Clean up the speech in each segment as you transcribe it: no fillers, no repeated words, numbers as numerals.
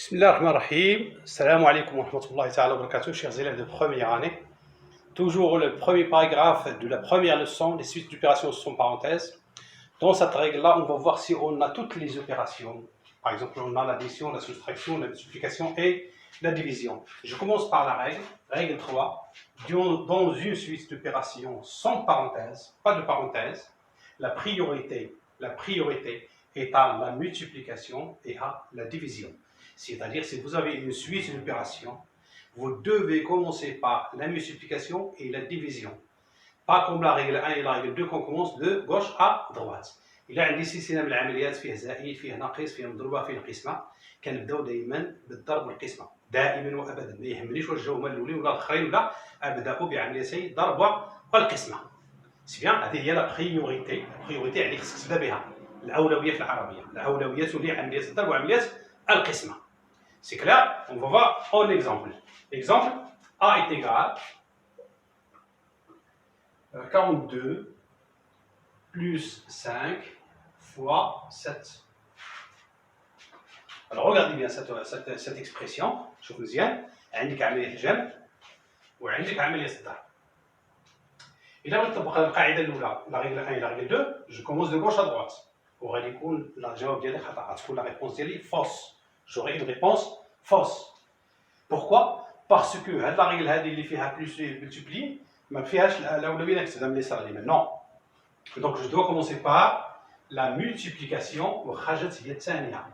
Bismillahirrahmanirrahim. Assalamu alaikum wa rahmatullahi ta'ala wa barakatuh, chers élèves de première année. Toujours le premier paragraphe de la première leçon, les suites d'opérations sans parenthèse. Dans cette règle-là, on va voir si on a toutes les opérations. Par exemple, on a l'addition, la soustraction, la multiplication et la division. Je commence par la règle, règle 3. Dans une suite d'opérations sans parenthèse, pas de parenthèse, la priorité est à la multiplication et à la division. C'est-à-dire, si vous avez une suite d'opérations, vous devez commencer par la multiplication et la division. Pas comme la règle 1 et la règle 2 qu'on commence de gauche à droite. Il y a عندي سلسلة من العمليات فيه زائد فيه ناقص فيه مضروبة فيه القسمة كنبداو دائما بالضرب والقسمة دائما وابدا ما يهمنيش واش جاو هما الاولين ولا الاخرين ولا ابداو بعمليتي الضرب والقسمة. سي بيان هذه هي لا بريوريتي يعني خصك تبدا بها الأولوية في العربية الأولوية تولي عملية الضرب وعملية القسمة. C'est clair? On va voir un exemple. Exemple, A est égal à 42 plus 5 fois 7. Alors regardez bien cette expression. شوف مزيان. عندك عملية الجمع وعندك عملية الضرب. إذا بغيت نطبق القاعدة الأولى la règle 1 et la règle 2, je commence de gauche à droite. وغادي يكون الجواب ديالي خطأ. غتكون la réponse ديالي fausse. J'aurai une réponse fausse. Pourquoi? Parce que la règle اللي فيها plus multiplié ما فيهاش الأولوية انك تستخدم اليسار ديما. Non. Donc je dois commencer par la multiplication وخرجت هي الثانية.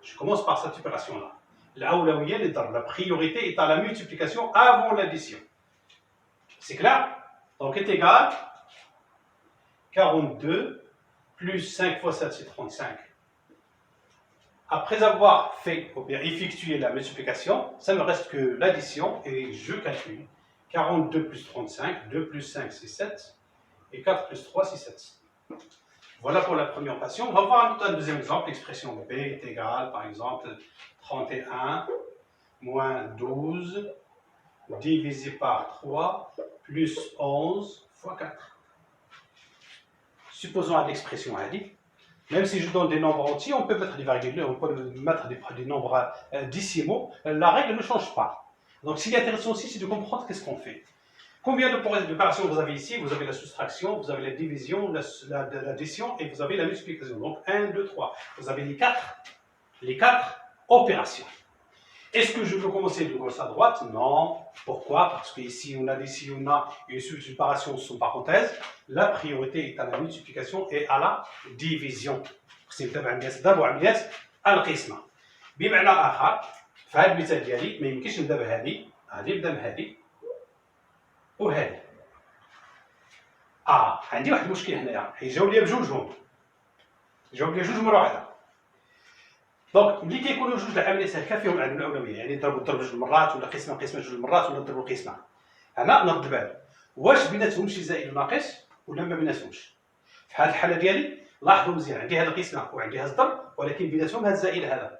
Je commence par cette opération là. الأولوية للضرب. La priorité est à la multiplication avant l'addition. C'est clair? Donc est égal 42 plus 5 fois 7 c'est 35. Après avoir fait ou bien effectué la multiplication, ça ne me reste que l'addition et je calcule 42 plus 35, 2 plus 5 c'est 7 et 4 plus 3 c'est 7. Voilà pour la première opération. On va voir un deuxième exemple, l'expression B est égale par exemple 31 moins 12 divisé par 3 plus 11 fois 4. Supposons à l'expression ADI. Même si je donne des nombres entiers, on peut mettre des virgules, on peut mettre des nombres décimaux, la règle ne change pas. Donc ce qui est intéressant aussi, c'est de comprendre qu'est-ce qu'on fait. Combien d'opérations vous avez ici? Vous avez la soustraction, vous avez la division, l'addition et vous avez la multiplication. Donc 1, 2, 3. Vous avez les quatre opérations. Est-ce que je veux commencer de gauche à droite? Non. Pourquoi? Parce qu'ici on a une suite d'opérations sans parenthèse. La priorité est à la multiplication et à la division. سنبدا بعمليات الضرب وعمليات القسمة. بمعنى آخر في هذا المثال ديالي ما يمكنش نبدا بهذه، نبدا بهذه وهذه. عندي واحد المشكل هنايا، حيجاوب لي بجوجهم. جاوب لي جوج مرة واحدة. دونك ملي كيكونوا جوج العمليات هكا فيهم عندنا الأولوية، يعني نضربوا الضرب جوج مرات ولا قسمة جوج مرات ولا نضربوا القسمة. هنا نرد بال، واش بيناتهم شي زائد وناقص ولا ما بيناتهمش؟ في هذه الحالة ديالي لاحظوا مزيان، عندي هذه القسمة وعندي هذا الضرب ولكن بيناتهم هذا الزائد هذا،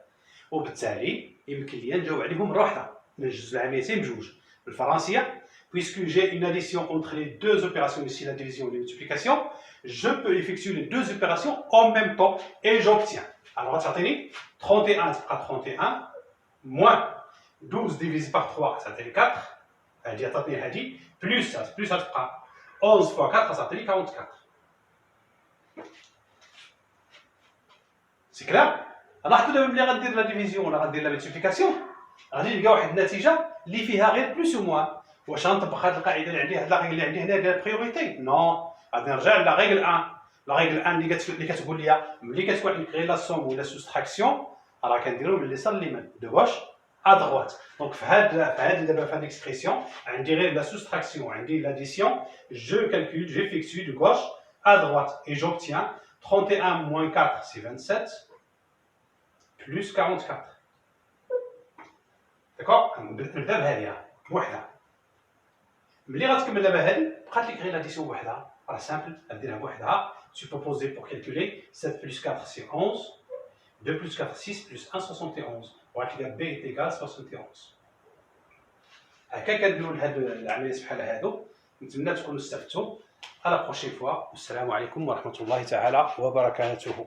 وبالتالي يمكن لي نجاوب عليهم مرة واحدة، نجوز العمليتين بجوج. بالفرنسية puisque j'ai une addition entre les deux opérations ici, la division et la multiplication, je peux effectuer les deux opérations en même temps et j'obtiens. Alors, غتعطيني 31 تبقى 31 moins 12 divisé par 3 ça fait 4 هذه عطاتني هذه plus تبقى 11 fois 4 غتعطيني 44. سي كلار؟ لاحظوا دابا ملي غندير لا ديفيزيون ولا غندير لا ملتيبليكاسيون غادي نلقى واحد النتيجه اللي فيها غير بلوس و موان. واش غنطبق هذه القاعده اللي عندي، هذه لا ريغل اللي عندي هنا ديال البريوريتي؟ نو، غادي نرجع لا ريغل 1. لا ريغل 1 اللي كتقول لي ملي كتكون عندك غير لا سوم ولا سوستراكسيون راه كنديرو من اليسار لليمين دو غوش ا دروات. دونك في هذه دابا في هذه الاكسبريسيون عندي غير لا سوستراكسيون عندي لاديسيون، جو كالكول j'effectue de gauche à droite et j'obtiens 31 moins 4 c'est 27 plus 44. D'accord? نبدا بهذه بوحده. ملي غتكمل دابا هذه بقات لك غير لاديسيون بوحدها، راه سامبل غديرها بوحدها. Supposé pour calculer 7 plus 4 c'est 11, 2 plus 4 6 plus 1 71. وغتلقى B est égal 71. هكا كنديروا لهاد العمليات بحال هادو. نتمنى تكونوا استفدتوا. À la prochaine fois. والسلام عليكم ورحمة الله تعالى وبركاته.